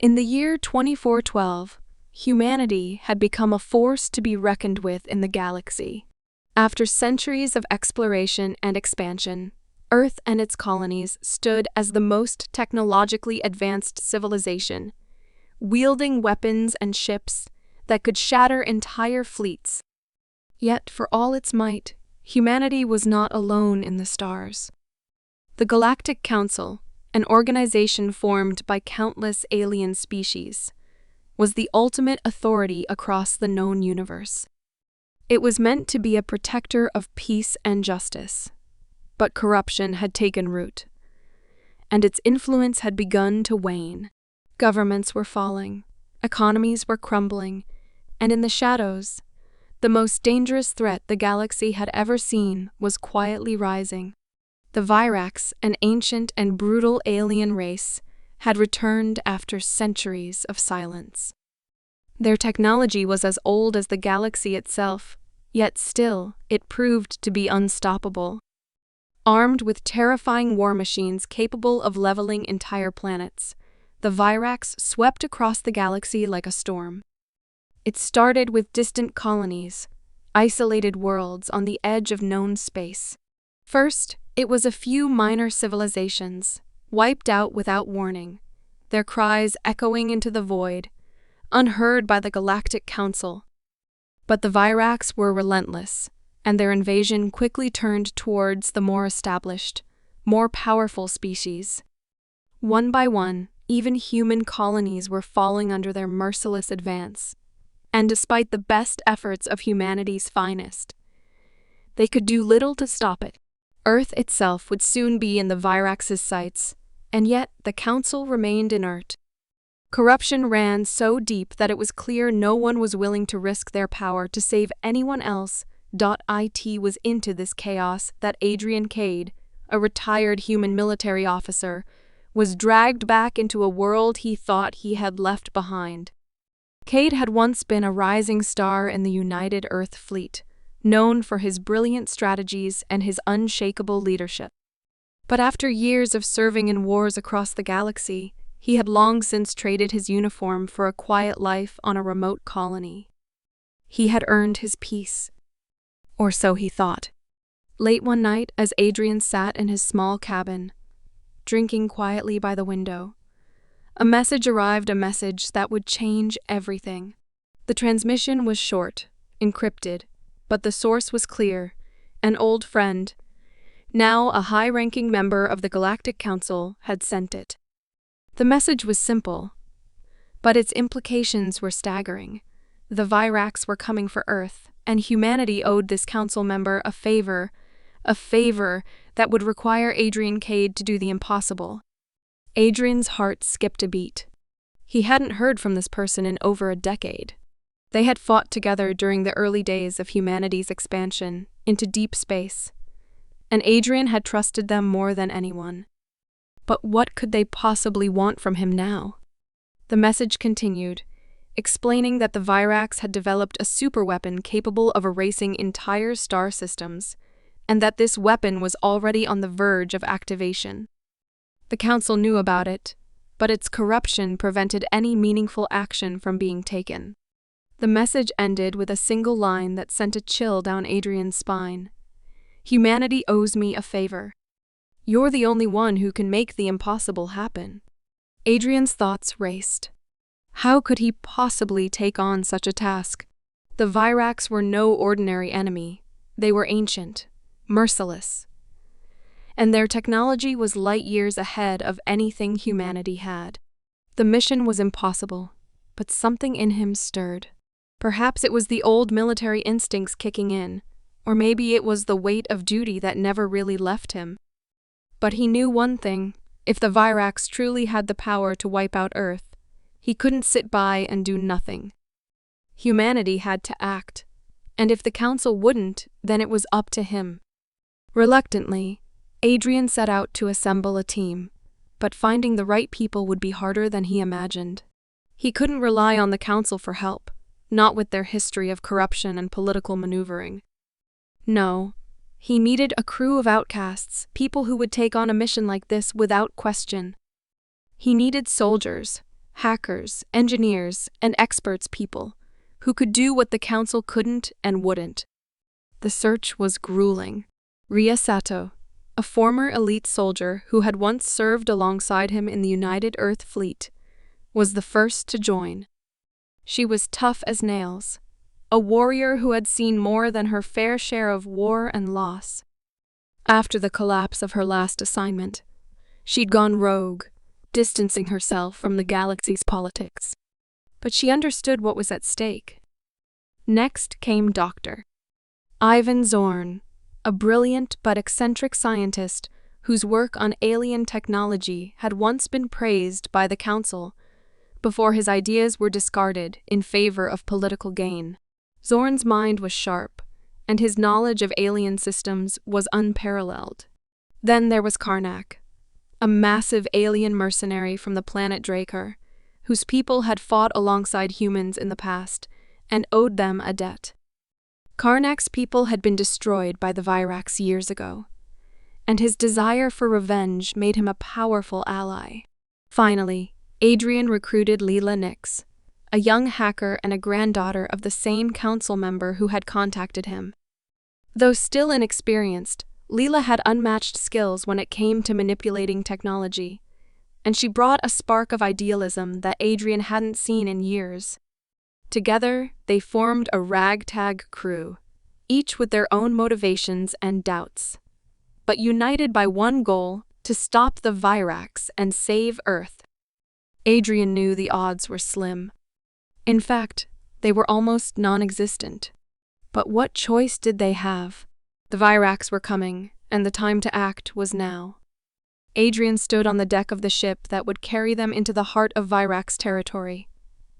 In the year 2412, humanity had become a force to be reckoned with in the galaxy. After centuries of exploration and expansion, Earth and its colonies stood as the most technologically advanced civilization, wielding weapons and ships that could shatter entire fleets. Yet, for all its might, humanity was not alone in the stars. The Galactic Council, an organization formed by countless alien species, was the ultimate authority across the known universe. It was meant to be a protector of peace and justice, but corruption had taken root, and its influence had begun to wane. Governments were falling, economies were crumbling, and in the shadows, the most dangerous threat the galaxy had ever seen was quietly rising. The Virax, an ancient and brutal alien race, had returned after centuries of silence. Their technology was as old as the galaxy itself, yet still, it proved to be unstoppable. Armed with terrifying war machines capable of leveling entire planets, the Virax swept across the galaxy like a storm. It started with distant colonies, isolated worlds on the edge of known space. First, it was a few minor civilizations, wiped out without warning, their cries echoing into the void, unheard by the Galactic Council. But the Virax were relentless, and their invasion quickly turned towards the more established, more powerful species. One by one, even human colonies were falling under their merciless advance, and despite the best efforts of humanity's finest, they could do little to stop it. Earth itself would soon be in the Virax's sights, and yet the Council remained inert. Corruption ran so deep that it was clear no one was willing to risk their power to save anyone else. It was into this chaos that Adrian Cade, a retired human military officer, was dragged back into a world he thought he had left behind. Cade had once been a rising star in the United Earth Fleet, known for his brilliant strategies and his unshakable leadership. But after years of serving in wars across the galaxy, he had long since traded his uniform for a quiet life on a remote colony. He had earned his peace. Or so he thought. Late one night, as Adrian sat in his small cabin, drinking quietly by the window, a message arrived, a message that would change everything. The transmission was short, encrypted, but the source was clear. An old friend, now a high-ranking member of the Galactic Council, had sent it. The message was simple, but its implications were staggering. The Virax were coming for Earth, and humanity owed this council member a favor that would require Adrian Cade to do the impossible. Adrian's heart skipped a beat. He hadn't heard from this person in over a decade. They had fought together during the early days of humanity's expansion into deep space, and Adrian had trusted them more than anyone. But what could they possibly want from him now? The message continued, explaining that the Virax had developed a superweapon capable of erasing entire star systems, and that this weapon was already on the verge of activation. The Council knew about it, but its corruption prevented any meaningful action from being taken. The message ended with a single line that sent a chill down Adrian's spine. "Humanity owes me a favor. You're the only one who can make the impossible happen." Adrian's thoughts raced. How could he possibly take on such a task? The Virax were no ordinary enemy. They were ancient, merciless, and their technology was light years ahead of anything humanity had. The mission was impossible, but something in him stirred. Perhaps it was the old military instincts kicking in, or maybe it was the weight of duty that never really left him. But he knew one thing: if the Virax truly had the power to wipe out Earth, he couldn't sit by and do nothing. Humanity had to act, and if the Council wouldn't, then it was up to him. Reluctantly, Adrian set out to assemble a team, but finding the right people would be harder than he imagined. He couldn't rely on the Council for help, not with their history of corruption and political maneuvering. No, he needed a crew of outcasts, people who would take on a mission like this without question. He needed soldiers, hackers, engineers, and experts people who could do what the council couldn't and wouldn't. The search was grueling. Ria Sato, a former elite soldier who had once served alongside him in the United Earth Fleet, was the first to join. She was tough as nails, a warrior who had seen more than her fair share of war and loss. After the collapse of her last assignment, she'd gone rogue, distancing herself from the galaxy's politics. But she understood what was at stake. Next came Dr. Ivan Zorn, a brilliant but eccentric scientist whose work on alien technology had once been praised by the Council before his ideas were discarded in favor of political gain. Zorn's mind was sharp, and his knowledge of alien systems was unparalleled. Then there was Karnak, a massive alien mercenary from the planet Drakkar, whose people had fought alongside humans in the past and owed them a debt. Karnak's people had been destroyed by the Virax years ago, and his desire for revenge made him a powerful ally. Finally, Adrian recruited Leela Nix, a young hacker and a granddaughter of the same council member who had contacted him. Though still inexperienced, Leela had unmatched skills when it came to manipulating technology, and she brought a spark of idealism that Adrian hadn't seen in years. Together, they formed a ragtag crew, each with their own motivations and doubts, but united by one goal: to stop the Virax and save Earth. Adrian knew the odds were slim. In fact, they were almost non-existent. But what choice did they have? The Virax were coming, and the time to act was now. Adrian stood on the deck of the ship that would carry them into the heart of Virax territory,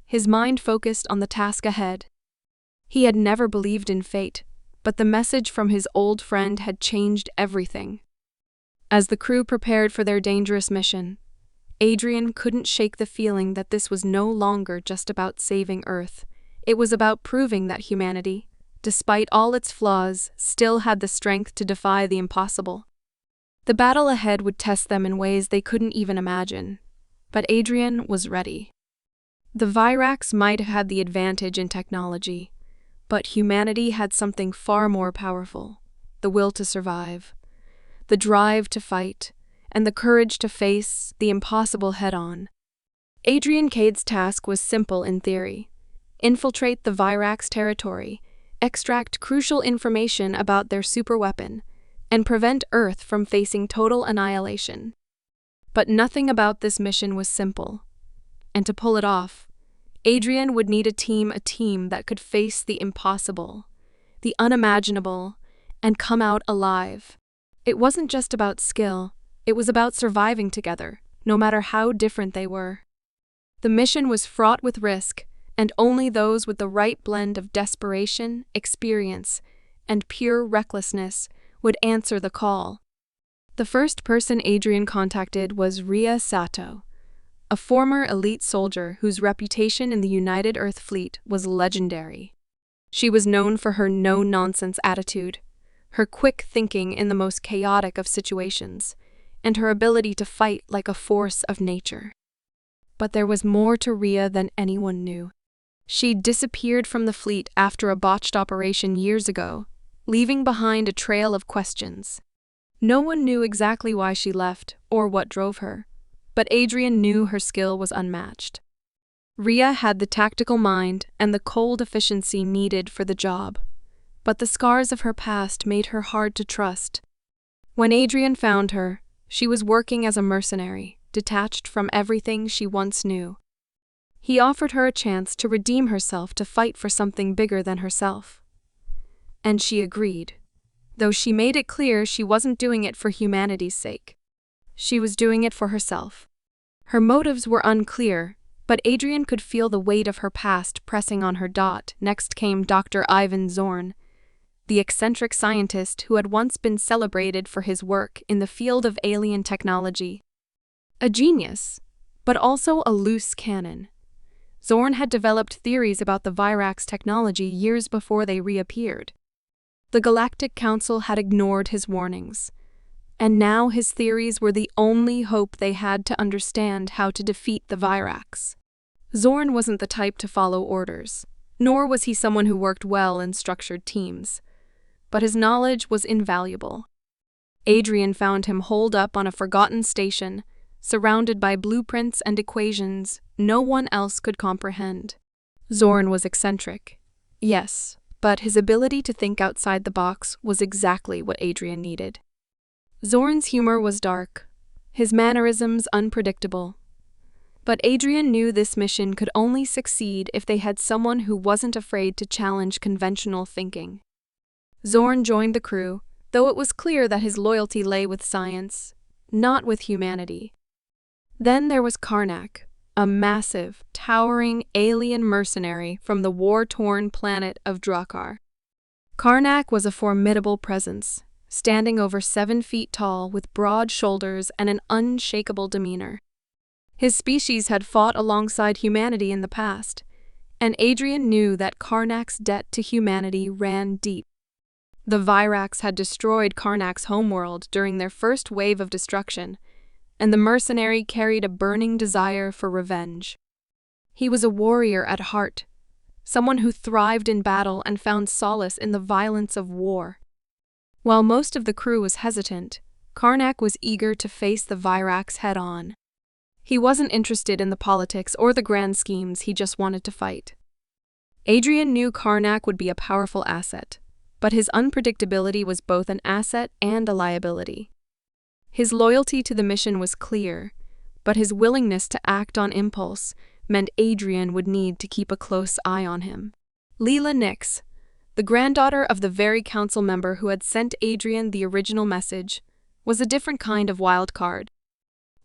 his mind focused on the task ahead. He had never believed in fate, but the message from his old friend had changed everything. As the crew prepared for their dangerous mission, Adrian couldn't shake the feeling that this was no longer just about saving Earth. It was about proving that humanity, despite all its flaws, still had the strength to defy the impossible. The battle ahead would test them in ways they couldn't even imagine, but Adrian was ready. The Virax might have had the advantage in technology, but humanity had something far more powerful: the will to survive, the drive to fight, and the courage to face the impossible head-on. Adrian Cade's task was simple in theory: infiltrate the Virax territory, extract crucial information about their superweapon, and prevent Earth from facing total annihilation. But nothing about this mission was simple, and to pull it off, Adrian would need a team that could face the impossible, the unimaginable, and come out alive. It wasn't just about skill, it was about surviving together, no matter how different they were. The mission was fraught with risk, and only those with the right blend of desperation, experience, and pure recklessness would answer the call. The first person Adrian contacted was Ria Sato, a former elite soldier whose reputation in the United Earth Fleet was legendary. She was known for her no-nonsense attitude, her quick thinking in the most chaotic of situations, and her ability to fight like a force of nature. But there was more to Ria than anyone knew. She'd disappeared from the fleet after a botched operation years ago, leaving behind a trail of questions. No one knew exactly why she left or what drove her, but Adrian knew her skill was unmatched. Ria had the tactical mind and the cold efficiency needed for the job, but the scars of her past made her hard to trust. When Adrian found her, she was working as a mercenary, detached from everything she once knew. He offered her a chance to redeem herself, to fight for something bigger than herself. And she agreed, though she made it clear she wasn't doing it for humanity's sake. She was doing it for herself. Her motives were unclear, but Adrian could feel the weight of her past pressing on her. Next came Dr. Ivan Zorn, the eccentric scientist who had once been celebrated for his work in the field of alien technology. A genius, but also a loose cannon. Zorn had developed theories about the Virax technology years before they reappeared. The Galactic Council had ignored his warnings, and now his theories were the only hope they had to understand how to defeat the Virax. Zorn wasn't the type to follow orders, nor was he someone who worked well in structured teams. But his knowledge was invaluable. Adrian found him holed up on a forgotten station, surrounded by blueprints and equations no one else could comprehend. Zorn was eccentric, yes, but his ability to think outside the box was exactly what Adrian needed. Zorn's humor was dark, his mannerisms unpredictable. But Adrian knew this mission could only succeed if they had someone who wasn't afraid to challenge conventional thinking. Zorn joined the crew, though it was clear that his loyalty lay with science, not with humanity. Then there was Karnak, a massive, towering alien mercenary from the war-torn planet of Drakkar. Karnak was a formidable presence, standing over 7 feet tall with broad shoulders and an unshakable demeanor. His species had fought alongside humanity in the past, and Adrian knew that Karnak's debt to humanity ran deep. The Virax had destroyed Karnak's homeworld during their first wave of destruction, and the mercenary carried a burning desire for revenge. He was a warrior at heart, someone who thrived in battle and found solace in the violence of war. While most of the crew was hesitant, Karnak was eager to face the Virax head-on. He wasn't interested in the politics or the grand schemes, he just wanted to fight. Adrian knew Karnak would be a powerful asset, but his unpredictability was both an asset and a liability. His loyalty to the mission was clear, but his willingness to act on impulse meant Adrian would need to keep a close eye on him. Leela Nix, the granddaughter of the very council member who had sent Adrian the original message, was a different kind of wild card.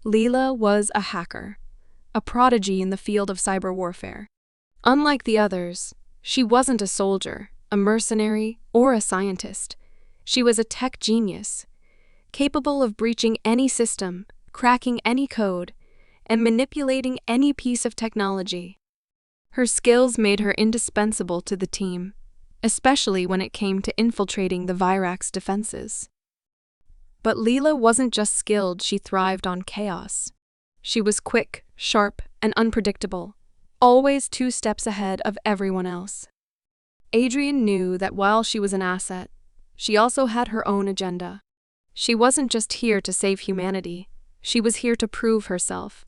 Leela was a hacker, a prodigy in the field of cyber warfare. Unlike the others, she wasn't a soldier, a mercenary, or a scientist. She was a tech genius, capable of breaching any system, cracking any code, and manipulating any piece of technology. Her skills made her indispensable to the team, especially when it came to infiltrating the Virax defenses. But Leela wasn't just skilled, she thrived on chaos. She was quick, sharp, and unpredictable, always 2 steps ahead of everyone else. Adrian knew that while she was an asset, she also had her own agenda. She wasn't just here to save humanity, she was here to prove herself.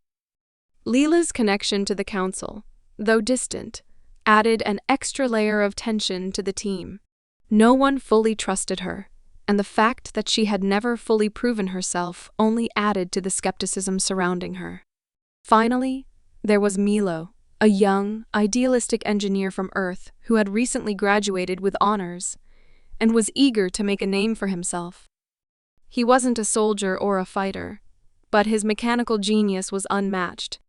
Leela's connection to the council, though distant, added an extra layer of tension to the team. No one fully trusted her, and the fact that she had never fully proven herself only added to the skepticism surrounding her. Finally, there was Milo, a young, idealistic engineer from Earth who had recently graduated with honors and was eager to make a name for himself. He wasn't a soldier or a fighter, but his mechanical genius was unmatched.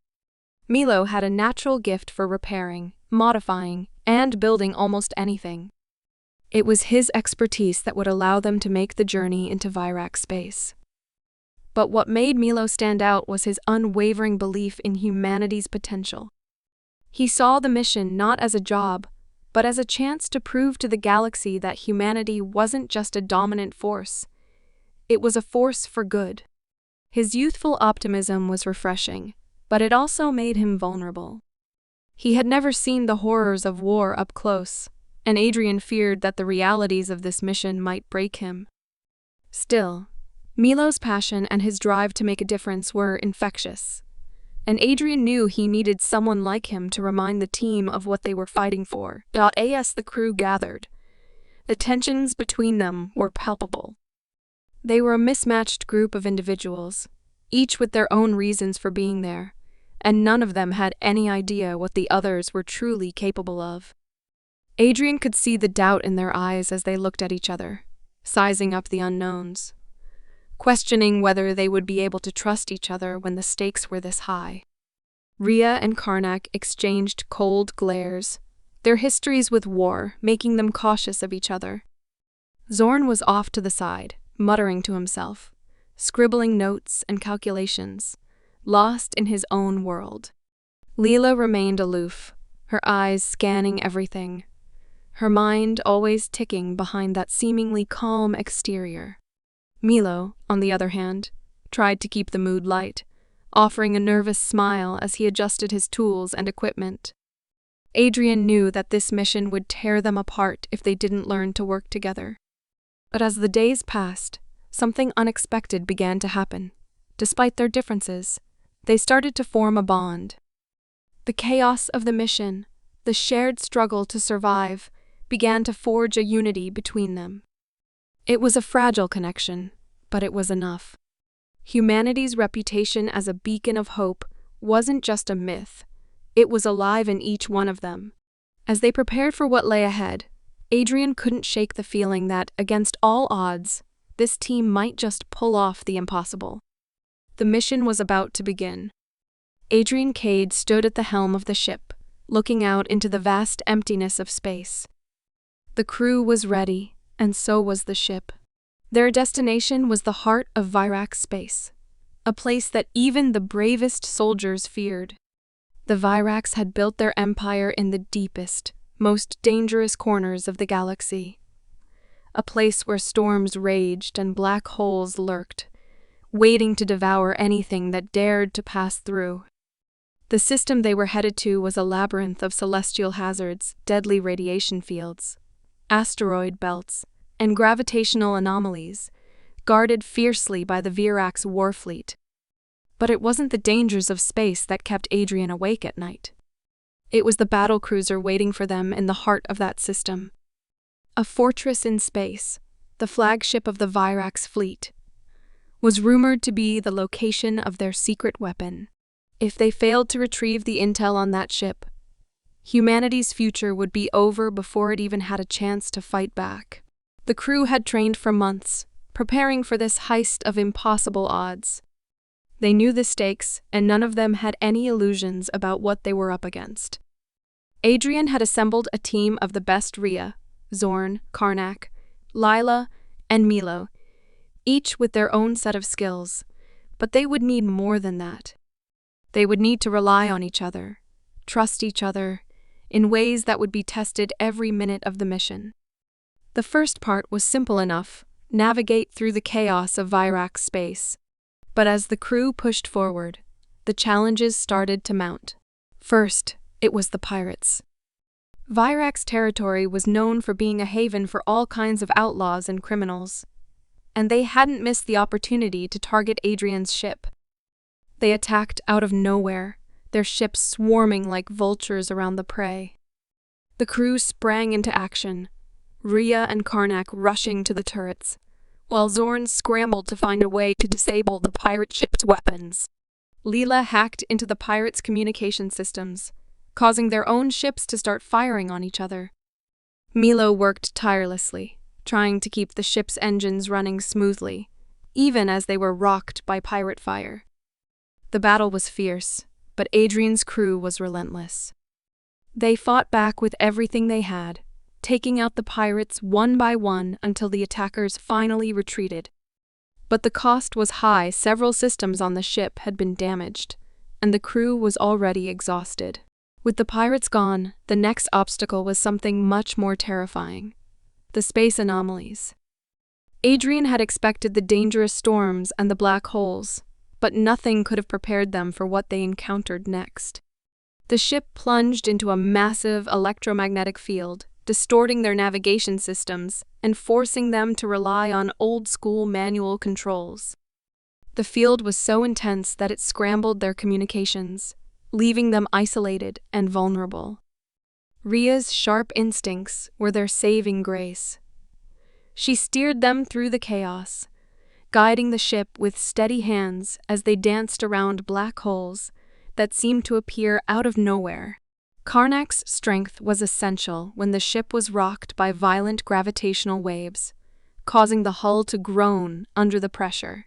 Milo had a natural gift for repairing, modifying, and building almost anything. It was his expertise that would allow them to make the journey into Virax space. But what made Milo stand out was his unwavering belief in humanity's potential. He saw the mission not as a job, but as a chance to prove to the galaxy that humanity wasn't just a dominant force. It was a force for good. His youthful optimism was refreshing, but it also made him vulnerable. He had never seen the horrors of war up close, and Adrian feared that the realities of this mission might break him. Still, Milo's passion and his drive to make a difference were infectious, and Adrian knew he needed someone like him to remind the team of what they were fighting for. As the crew gathered, the tensions between them were palpable. They were a mismatched group of individuals, each with their own reasons for being there, and none of them had any idea what the others were truly capable of. Adrian could see the doubt in their eyes as they looked at each other, sizing up the unknowns, questioning whether they would be able to trust each other when the stakes were this high. Rhea and Karnak exchanged cold glares, their histories with war making them cautious of each other. Zorn was off to the side, muttering to himself, scribbling notes and calculations, lost in his own world. Leela remained aloof, her eyes scanning everything, her mind always ticking behind that seemingly calm exterior. Milo, on the other hand, tried to keep the mood light, offering a nervous smile as he adjusted his tools and equipment. Adrian knew that this mission would tear them apart if they didn't learn to work together. But as the days passed, something unexpected began to happen. Despite their differences, they started to form a bond. The chaos of the mission, the shared struggle to survive, began to forge a unity between them. It was a fragile connection, but it was enough. Humanity's reputation as a beacon of hope wasn't just a myth, it was alive in each one of them. As they prepared for what lay ahead, Adrian couldn't shake the feeling that, against all odds, this team might just pull off the impossible. The mission was about to begin. Adrian Cade stood at the helm of the ship, looking out into the vast emptiness of space. The crew was ready, and so was the ship. Their destination was the heart of Virax space, a place that even the bravest soldiers feared. The Virax had built their empire in the deepest, most dangerous corners of the galaxy. A place where storms raged and black holes lurked, waiting to devour anything that dared to pass through. The system they were headed to was a labyrinth of celestial hazards, deadly radiation fields, asteroid belts, and gravitational anomalies, guarded fiercely by the Virax warfleet. But it wasn't the dangers of space that kept Adrian awake at night. It was the battlecruiser waiting for them in the heart of that system. A fortress in space, the flagship of the Virax fleet, was rumored to be the location of their secret weapon. If they failed to retrieve the intel on that ship, humanity's future would be over before it even had a chance to fight back. The crew had trained for months, preparing for this heist of impossible odds. They knew the stakes, and none of them had any illusions about what they were up against. Adrian had assembled a team of the best Rhea, Zorn, Karnak, Lila, and Milo, each with their own set of skills, but they would need more than that. They would need to rely on each other, trust each other, in ways that would be tested every minute of the mission. The first part was simple enough: navigate through the chaos of Virax space. But as the crew pushed forward, the challenges started to mount. First, it was the pirates. Virax territory was known for being a haven for all kinds of outlaws and criminals, and they hadn't missed the opportunity to target Adrian's ship. They attacked out of nowhere, their ships swarming like vultures around the prey. The crew sprang into action, Rhea and Karnak rushing to the turrets, while Zorn scrambled to find a way to disable the pirate ship's weapons. Leela hacked into the pirates' communication systems, causing their own ships to start firing on each other. Milo worked tirelessly, trying to keep the ship's engines running smoothly, even as they were rocked by pirate fire. The battle was fierce, but Adrian's crew was relentless. They fought back with everything they had, taking out the pirates one by one until the attackers finally retreated. But the cost was high. Several systems on the ship had been damaged, and the crew was already exhausted. With the pirates gone, the next obstacle was something much more terrifying: the space anomalies. Adrian had expected the dangerous storms and the black holes, but nothing could have prepared them for what they encountered next. The ship plunged into a massive electromagnetic field, distorting their navigation systems and forcing them to rely on old-school manual controls. The field was so intense that it scrambled their communications, leaving them isolated and vulnerable. Rhea's sharp instincts were their saving grace. She steered them through the chaos, guiding the ship with steady hands as they danced around black holes that seemed to appear out of nowhere. Karnak's strength was essential when the ship was rocked by violent gravitational waves, causing the hull to groan under the pressure.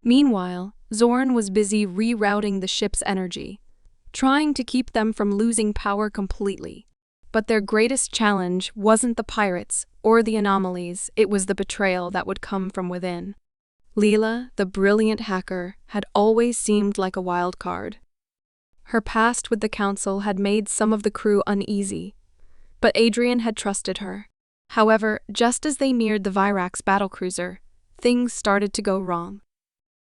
Meanwhile, Zorn was busy rerouting the ship's energy, trying to keep them from losing power completely. But their greatest challenge wasn't the pirates or the anomalies, it was the betrayal that would come from within. Leela, the brilliant hacker, had always seemed like a wild card. Her past with the Council had made some of the crew uneasy, but Adrian had trusted her. However, just as they neared the Virax battlecruiser, things started to go wrong.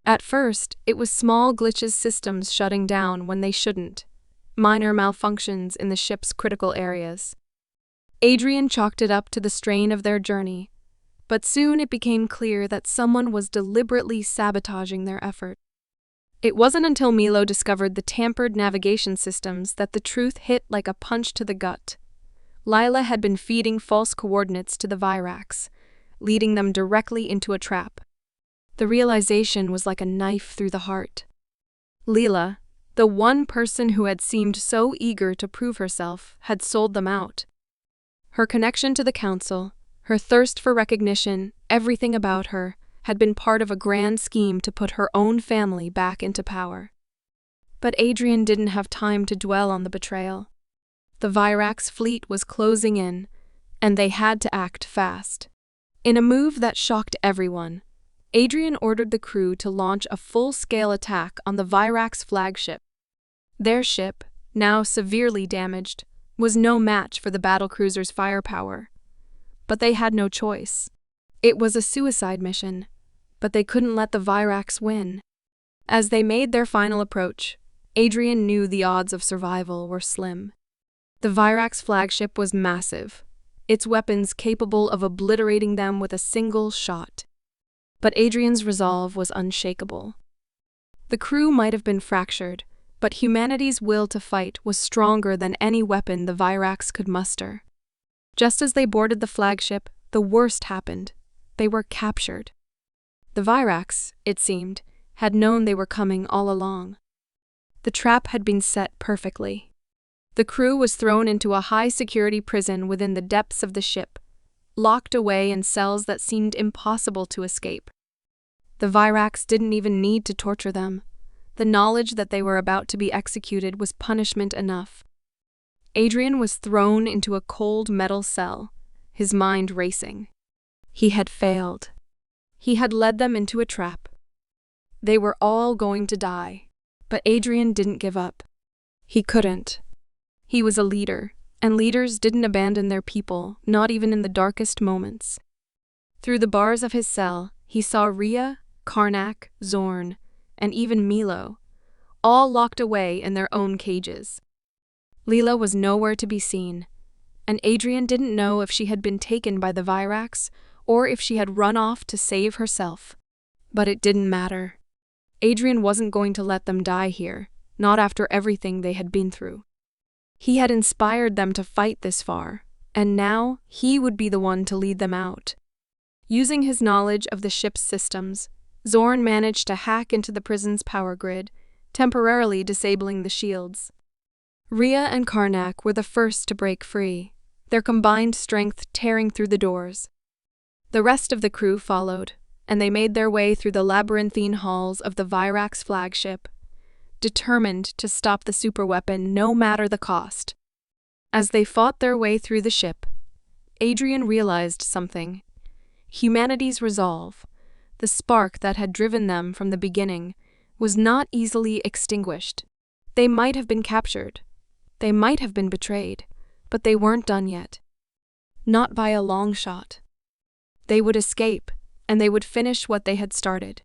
At first, it was small glitches, systems shutting down when they shouldn't, minor malfunctions in the ship's critical areas. Adrian chalked it up to the strain of their journey, but soon it became clear that someone was deliberately sabotaging their effort. It wasn't until Milo discovered the tampered navigation systems that the truth hit like a punch to the gut. Lila had been feeding false coordinates to the Virax, leading them directly into a trap. The realization was like a knife through the heart. Leela, the one person who had seemed so eager to prove herself, had sold them out. Her connection to the council, her thirst for recognition, everything about her, had been part of a grand scheme to put her own family back into power. But Adrian didn't have time to dwell on the betrayal. The Virax fleet was closing in, and they had to act fast. In a move that shocked everyone, Adrian ordered the crew to launch a full-scale attack on the Virax flagship. Their ship, now severely damaged, was no match for the battlecruiser's firepower. But they had no choice. It was a suicide mission, but they couldn't let the Virax win. As they made their final approach, Adrian knew the odds of survival were slim. The Virax flagship was massive, its weapons capable of obliterating them with a single shot. But Adrian's resolve was unshakable. The crew might have been fractured, but humanity's will to fight was stronger than any weapon the Virax could muster. Just as they boarded the flagship, the worst happened. They were captured. The Virax, it seemed, had known they were coming all along. The trap had been set perfectly. The crew was thrown into a high-security prison within the depths of the ship, locked away in cells that seemed impossible to escape. The Virax didn't even need to torture them. The knowledge that they were about to be executed was punishment enough. Adrian was thrown into a cold metal cell, his mind racing. He had failed. He had led them into a trap. They were all going to die, but Adrian didn't give up. He couldn't. He was a leader, and leaders didn't abandon their people, not even in the darkest moments. Through the bars of his cell, he saw Rhea, Karnak, Zorn, and even Milo, all locked away in their own cages. Leela was nowhere to be seen, and Adrian didn't know if she had been taken by the Virax or if she had run off to save herself. But it didn't matter. Adrian wasn't going to let them die here, not after everything they had been through. He had inspired them to fight this far, and now he would be the one to lead them out. Using his knowledge of the ship's systems, Zorn managed to hack into the prison's power grid, temporarily disabling the shields. Rhea and Karnak were the first to break free, their combined strength tearing through the doors. The rest of the crew followed, and they made their way through the labyrinthine halls of the Virax flagship, determined to stop the superweapon no matter the cost. As they fought their way through the ship, Adrian realized something. Humanity's resolve, the spark that had driven them from the beginning, was not easily extinguished. They might have been captured. They might have been betrayed, but they weren't done yet. Not by a long shot. They would escape, and they would finish what they had started.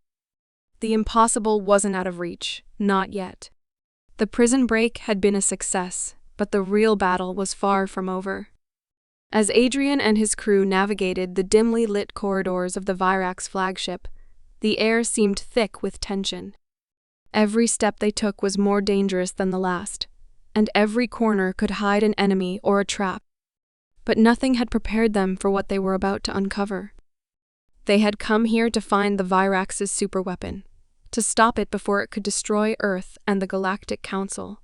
The impossible wasn't out of reach, not yet. The prison break had been a success, but the real battle was far from over. As Adrian and his crew navigated the dimly lit corridors of the Virax flagship, the air seemed thick with tension. Every step they took was more dangerous than the last, and every corner could hide an enemy or a trap. But nothing had prepared them for what they were about to uncover. They had come here to find the Virax's superweapon, to stop it before it could destroy Earth and the Galactic Council.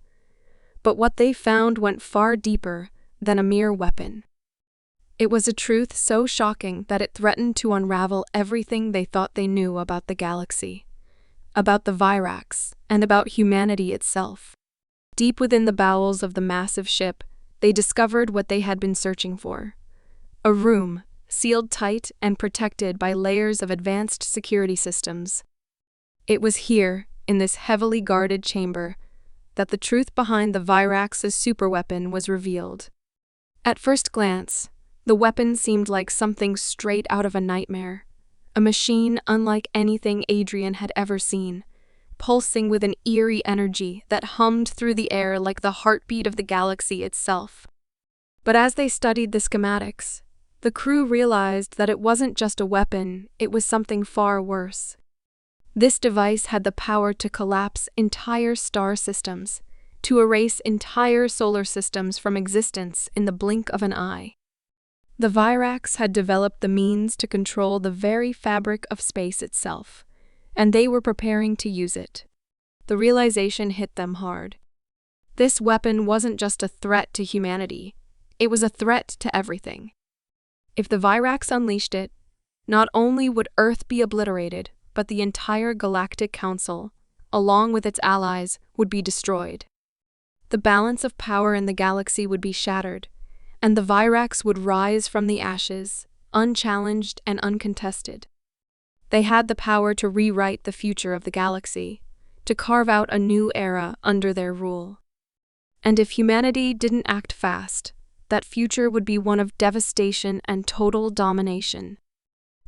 But what they found went far deeper than a mere weapon. It was a truth so shocking that it threatened to unravel everything they thought they knew about the galaxy, about the Virax, and about humanity itself. Deep within the bowels of the massive ship, they discovered what they had been searching for. A room, sealed tight and protected by layers of advanced security systems. It was here, in this heavily guarded chamber, that the truth behind the Virax's superweapon was revealed. At first glance, the weapon seemed like something straight out of a nightmare. a machine unlike anything Adrian had ever seen, pulsing with an eerie energy that hummed through the air like the heartbeat of the galaxy itself. But as they studied the schematics, the crew realized that it wasn't just a weapon, it was something far worse. This device had the power to collapse entire star systems, to erase entire solar systems from existence in the blink of an eye. The Virax had developed the means to control the very fabric of space itself, and they were preparing to use it. The realization hit them hard. This weapon wasn't just a threat to humanity, it was a threat to everything. If the Virax unleashed it, not only would Earth be obliterated, but the entire Galactic Council, along with its allies, would be destroyed. The balance of power in the galaxy would be shattered, and the Virax would rise from the ashes, unchallenged and uncontested. They had the power to rewrite the future of the galaxy, to carve out a new era under their rule. And if humanity didn't act fast, that future would be one of devastation and total domination.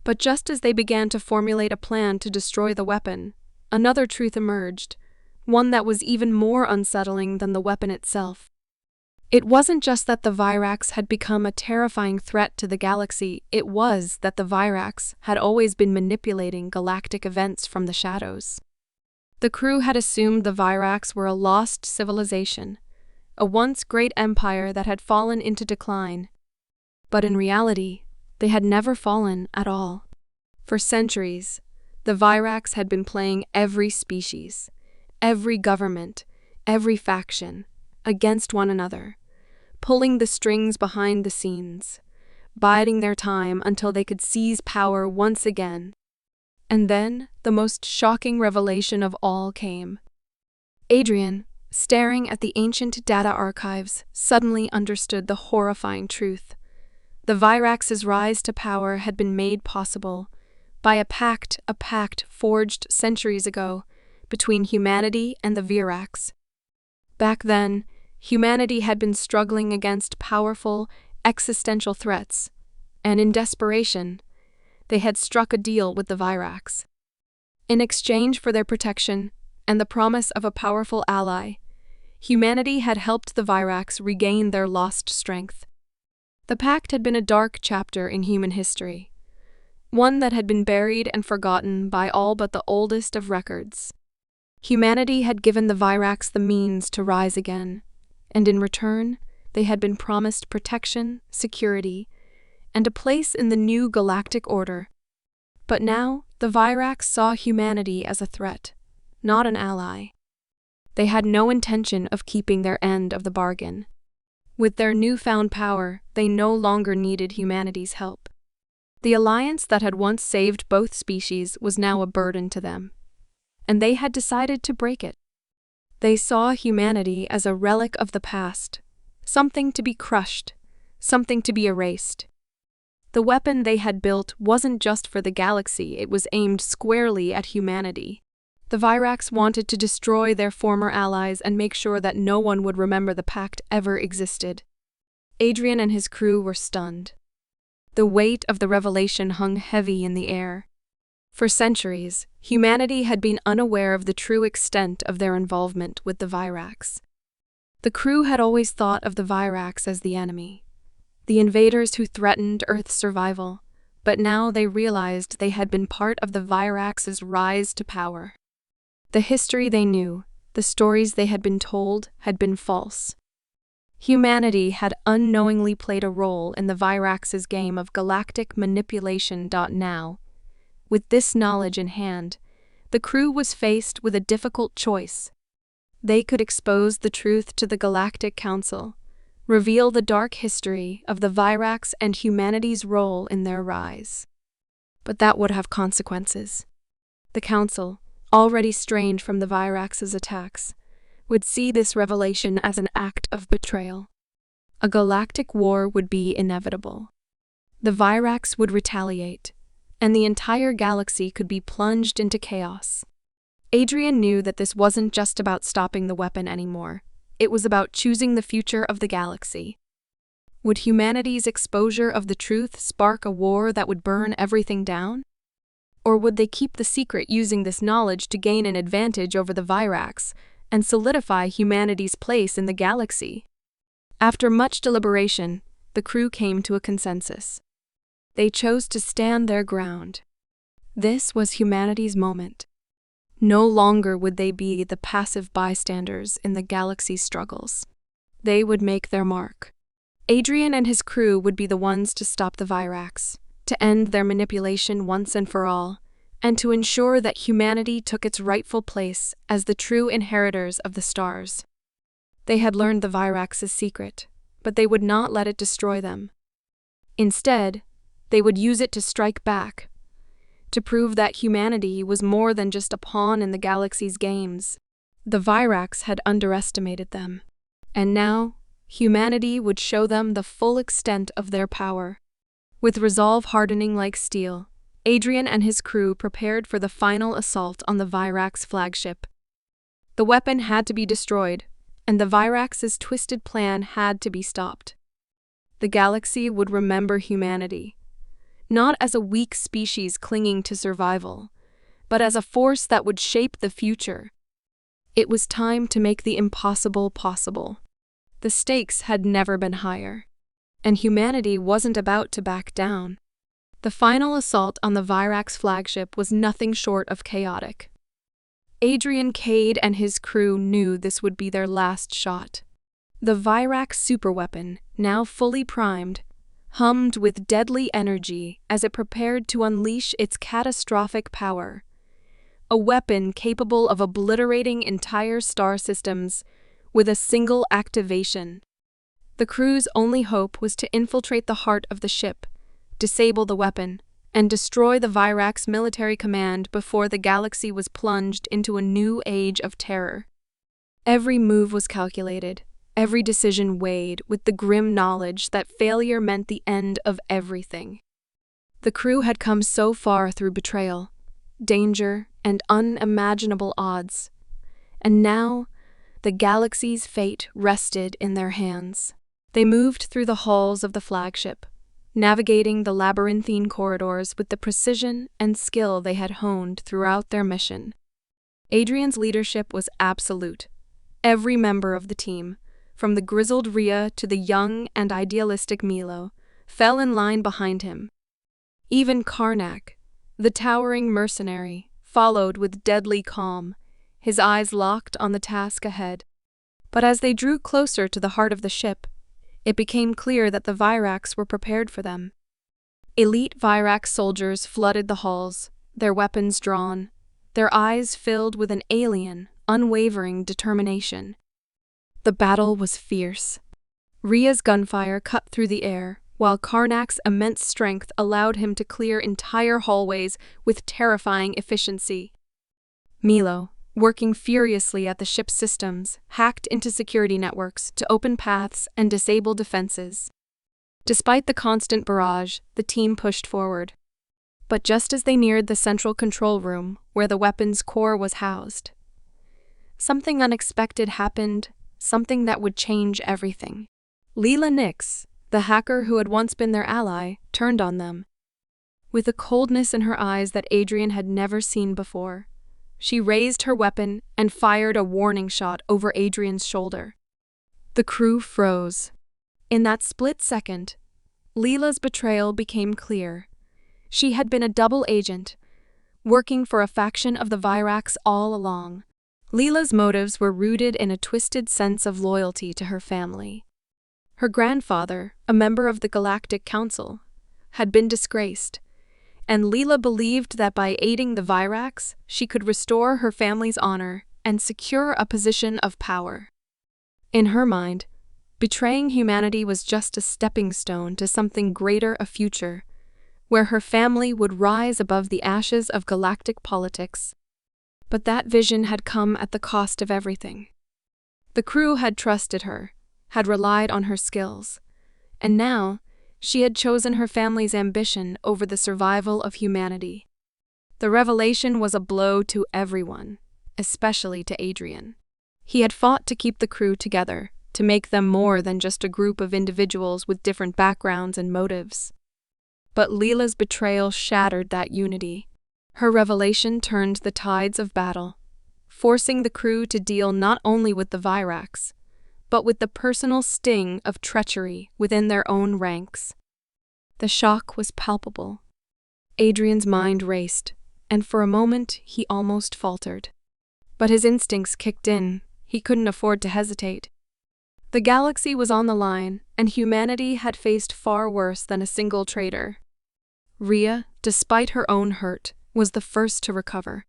But just as they began to formulate a plan to destroy the weapon, another truth emerged, one that was even more unsettling than the weapon itself. It wasn't just that the Virax had become a terrifying threat to the galaxy, it was that the Virax had always been manipulating galactic events from the shadows. The crew had assumed the Virax were a lost civilization, a once great empire that had fallen into decline. But in reality, they had never fallen at all. For centuries, the Virax had been playing every species, every government, every faction, against one another, pulling the strings behind the scenes, biding their time until they could seize power once again. And then, the most shocking revelation of all came. Adrian, staring at the ancient data archives, suddenly understood the horrifying truth. The Virax's rise to power had been made possible by a pact forged centuries ago between humanity and the Virax. Back then, humanity had been struggling against powerful, existential threats, and in desperation, they had struck a deal with the Virax. In exchange for their protection and the promise of a powerful ally, humanity had helped the Virax regain their lost strength. The pact had been a dark chapter in human history, one that had been buried and forgotten by all but the oldest of records. Humanity had given the Virax the means to rise again, and in return, they had been promised protection, security, and a place in the new galactic order. But now, the Virax saw humanity as a threat, not an ally. They had no intention of keeping their end of the bargain. With their newfound power, they no longer needed humanity's help. The alliance that had once saved both species was now a burden to them, and they had decided to break it. They saw humanity as a relic of the past, something to be crushed, something to be erased. The weapon they had built wasn't just for the galaxy, it was aimed squarely at humanity. The Virax wanted to destroy their former allies and make sure that no one would remember the pact ever existed. Adrian and his crew were stunned. The weight of the revelation hung heavy in the air. For centuries, humanity had been unaware of the true extent of their involvement with the Virax. The crew had always thought of the Virax as the enemy, the invaders who threatened Earth's survival, but now they realized they had been part of the Virax's rise to power. The history they knew, the stories they had been told, had been false. Humanity had unknowingly played a role in the Virax's game of galactic manipulation. Now, with this knowledge in hand, the crew was faced with a difficult choice. They could expose the truth to the Galactic Council, reveal the dark history of the Virax and humanity's role in their rise. But that would have consequences. The Council, already strained from the Virax's attacks, would see this revelation as an act of betrayal. A galactic war would be inevitable. The Virax would retaliate, and the entire galaxy could be plunged into chaos. Adrian knew that this wasn't just about stopping the weapon anymore. It was about choosing the future of the galaxy. Would humanity's exposure of the truth spark a war that would burn everything down? Or would they keep the secret, using this knowledge to gain an advantage over the Virax and solidify humanity's place in the galaxy? After much deliberation, the crew came to a consensus. They chose to stand their ground. This was humanity's moment. No longer would they be the passive bystanders in the galaxy's struggles. They would make their mark. Adrian and his crew would be the ones to stop the Virax, to end their manipulation once and for all, and to ensure that humanity took its rightful place as the true inheritors of the stars. They had learned the Virax's secret, but they would not let it destroy them. Instead, they would use it to strike back, to prove that humanity was more than just a pawn in the galaxy's games. The Virax had underestimated them, and now humanity would show them the full extent of their power. With resolve hardening like steel, Adrian and his crew prepared for the final assault on the Virax flagship. The weapon had to be destroyed, and the Virax's twisted plan had to be stopped. The galaxy would remember humanity, not as a weak species clinging to survival, but as a force that would shape the future. It was time to make the impossible possible. The stakes had never been higher, and humanity wasn't about to back down. The final assault on the Virax flagship was nothing short of chaotic. Adrian Cade and his crew knew this would be their last shot. The Virax superweapon, now fully primed, hummed with deadly energy as it prepared to unleash its catastrophic power. A weapon capable of obliterating entire star systems with a single activation. The crew's only hope was to infiltrate the heart of the ship, disable the weapon, and destroy the Virax military command before the galaxy was plunged into a new age of terror. Every move was calculated, every decision weighed with the grim knowledge that failure meant the end of everything. The crew had come so far through betrayal, danger, and unimaginable odds, and now the galaxy's fate rested in their hands. They moved through the halls of the flagship, navigating the labyrinthine corridors with the precision and skill they had honed throughout their mission. Adrian's leadership was absolute. Every member of the team, from the grizzled Rhea to the young and idealistic Milo, fell in line behind him. Even Karnak, the towering mercenary, followed with deadly calm, his eyes locked on the task ahead. But as they drew closer to the heart of the ship, it became clear that the Virax were prepared for them. Elite Virax soldiers flooded the halls, their weapons drawn, their eyes filled with an alien, unwavering determination. The battle was fierce. Rhea's gunfire cut through the air, while Karnak's immense strength allowed him to clear entire hallways with terrifying efficiency. Milo, working furiously at the ship's systems, hacked into security networks to open paths and disable defenses. Despite the constant barrage, the team pushed forward. But just as they neared the central control room, where the weapon's core was housed, something unexpected happened, something that would change everything. Leela Nix, the hacker who had once been their ally, turned on them. With a coldness in her eyes that Adrian had never seen before, she raised her weapon and fired a warning shot over Adrian's shoulder. The crew froze. In that split second, Leela's betrayal became clear. She had been a double agent, working for a faction of the Virax all along. Leela's motives were rooted in a twisted sense of loyalty to her family. Her grandfather, a member of the Galactic Council, had been disgraced, and Leela believed that by aiding the Virax, she could restore her family's honor and secure a position of power. In her mind, betraying humanity was just a stepping stone to something greater, a future, where her family would rise above the ashes of galactic politics. But that vision had come at the cost of everything. The crew had trusted her, had relied on her skills, and now she had chosen her family's ambition over the survival of humanity. The revelation was a blow to everyone, especially to Adrian. He had fought to keep the crew together, to make them more than just a group of individuals with different backgrounds and motives. But Leela's betrayal shattered that unity. Her revelation turned the tides of battle, forcing the crew to deal not only with the Virax, but with the personal sting of treachery within their own ranks. The shock was palpable. Adrian's mind raced, and for a moment he almost faltered. But his instincts kicked in. He couldn't afford to hesitate. The galaxy was on the line, and humanity had faced far worse than a single traitor. Rhea, despite her own hurt, was the first to recover.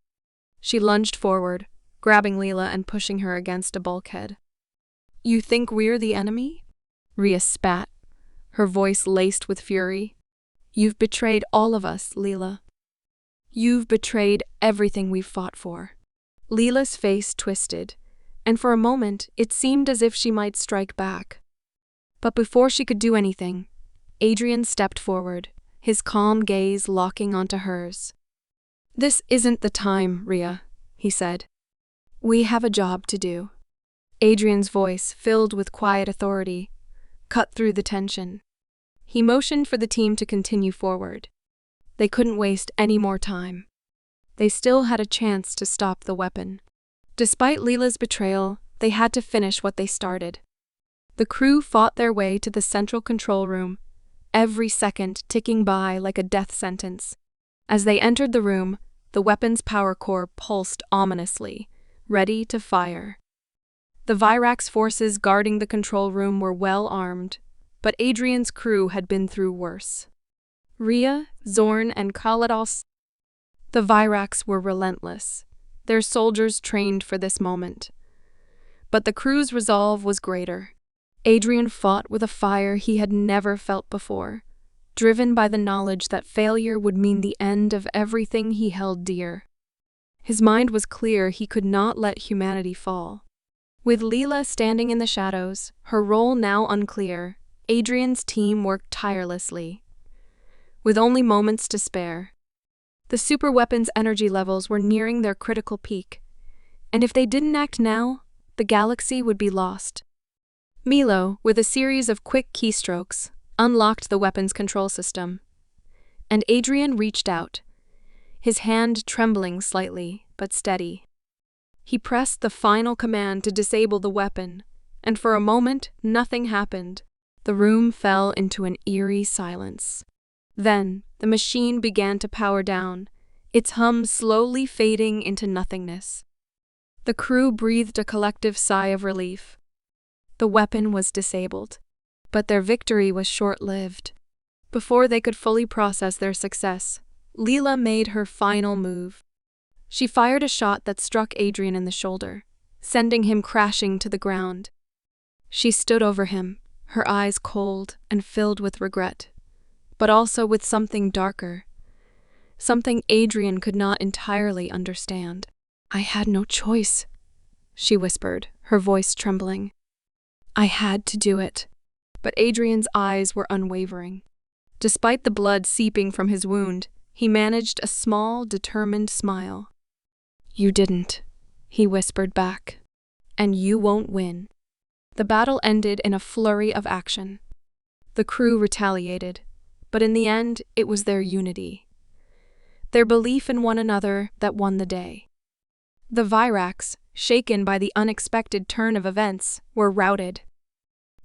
She lunged forward, grabbing Leela and pushing her against a bulkhead. "You think we're the enemy?" Rhea spat, her voice laced with fury. "You've betrayed all of us, Leela. You've betrayed everything we've fought for." Leela's face twisted, and for a moment it seemed as if she might strike back. But before she could do anything, Adrian stepped forward, his calm gaze locking onto hers. "This isn't the time, Rhea," he said. "We have a job to do." Adrian's voice, filled with quiet authority, cut through the tension. He motioned for the team to continue forward. They couldn't waste any more time. They still had a chance to stop the weapon. Despite Leela's betrayal, they had to finish what they started. The crew fought their way to the central control room, every second ticking by like a death sentence. As they entered the room, the weapon's power core pulsed ominously, ready to fire. The Virax forces guarding the control room were well armed, but Adrian's crew had been through worse. Rhea, Zorn, and Kalados. The Virax were relentless, their soldiers trained for this moment. But the crew's resolve was greater. Adrian fought with a fire he had never felt before, driven by the knowledge that failure would mean the end of everything he held dear. His mind was clear. He could not let humanity fall. With Leela standing in the shadows, her role now unclear, Adrian's team worked tirelessly, with only moments to spare. The superweapon's energy levels were nearing their critical peak, and if they didn't act now, the galaxy would be lost. Milo, with a series of quick keystrokes, unlocked the weapon's control system, and Adrian reached out, his hand trembling slightly but steady. He pressed the final command to disable the weapon, and for a moment, nothing happened. The room fell into an eerie silence. Then, the machine began to power down, its hum slowly fading into nothingness. The crew breathed a collective sigh of relief. The weapon was disabled, but their victory was short-lived. Before they could fully process their success, Leela made her final move. She fired a shot that struck Adrian in the shoulder, sending him crashing to the ground. She stood over him, her eyes cold and filled with regret, but also with something darker, something Adrian could not entirely understand. "I had no choice," she whispered, her voice trembling. "I had to do it." But Adrian's eyes were unwavering. Despite the blood seeping from his wound, he managed a small, determined smile. "You didn't," he whispered back, "and you won't win." The battle ended in a flurry of action. The crew retaliated, but in the end, it was their unity, their belief in one another that won the day. The Virax, shaken by the unexpected turn of events, were routed.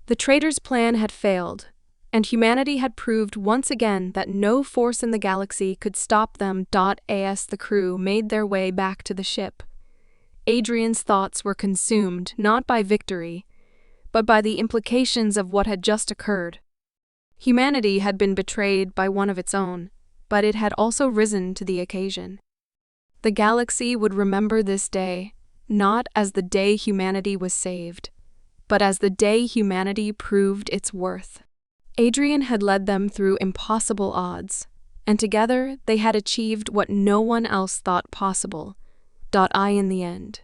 The traitors' plan had failed, and humanity had proved once again that no force in the galaxy could stop them. As the crew made their way back to the ship, Adrian's thoughts were consumed not by victory, but by the implications of what had just occurred. Humanity had been betrayed by one of its own, but it had also risen to the occasion. The galaxy would remember this day, not as the day humanity was saved, but as the day humanity proved its worth. Adrian had led them through impossible odds, and together they had achieved what no one else thought possible. In the end,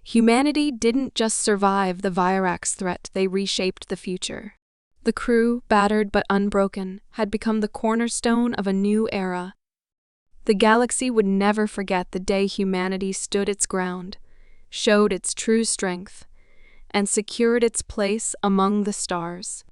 humanity didn't just survive the Virax threat, they reshaped the future. The crew, battered but unbroken, had become the cornerstone of a new era. The galaxy would never forget the day humanity stood its ground, showed its true strength, and secured its place among the stars.